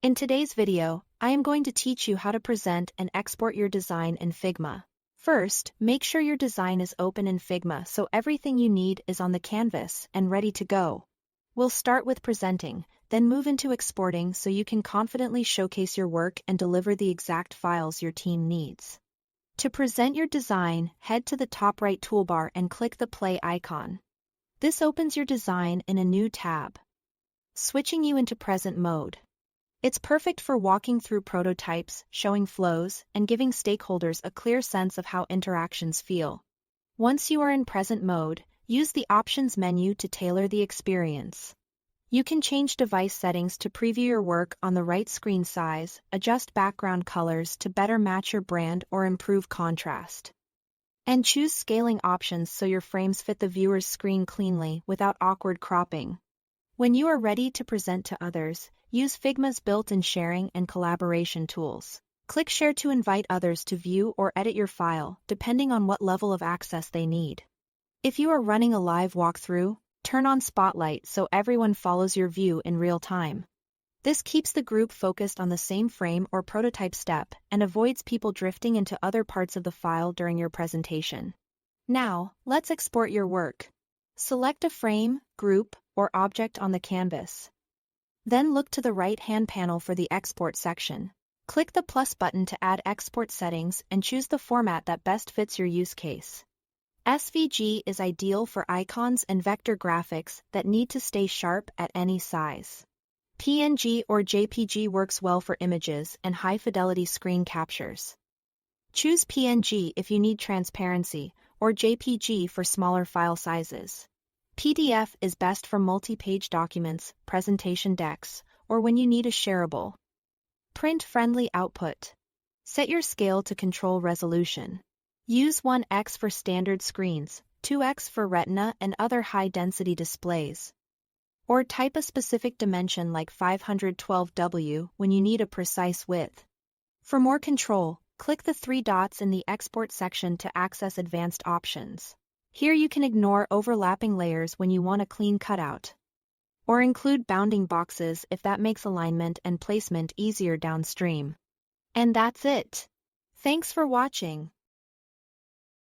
In today's video, I am going to teach you how to present and export your design in Figma. First, make sure your design is open in Figma so everything you need is on the canvas and ready to go. We'll start with presenting, then move into exporting so you can confidently showcase your work and deliver the exact files your team needs. To present your design, head to the top right toolbar and click the play icon. This opens your design in a new tab, switching you into present mode. It's perfect for walking through prototypes, showing flows, and giving stakeholders a clear sense of how interactions feel. Once you are in present mode, use the Options menu to tailor the experience. You can change device settings to preview your work on the right screen size, adjust background colors to better match your brand or improve contrast. And choose scaling options so your frames fit the viewer's screen cleanly without awkward cropping. When you are ready to present to others, use Figma's built-in sharing and collaboration tools. Click Share to invite others to view or edit your file, depending on what level of access they need. If you are running a live walkthrough, turn on Spotlight so everyone follows your view in real time. This keeps the group focused on the same frame or prototype step and avoids people drifting into other parts of the file during your presentation. Now, let's export your work. Select a frame, group, or object on the canvas. Then look to the right-hand panel for the Export section. Click the plus button to add export settings and choose the format that best fits your use case. SVG is ideal for icons and vector graphics that need to stay sharp at any size. PNG or JPG works well for images and high-fidelity screen captures. Choose PNG if you need transparency, or JPG for smaller file sizes. PDF is best for multi-page documents, presentation decks, or when you need a shareable, print-friendly output. Set your scale to control resolution. Use 1x for standard screens, 2x for Retina and other high-density displays. Or type a specific dimension like 512W when you need a precise width. For more control, click the three dots in the Export section to access advanced options. Here you can ignore overlapping layers when you want a clean cutout. Or include bounding boxes if that makes alignment and placement easier downstream. And that's it. Thanks for watching.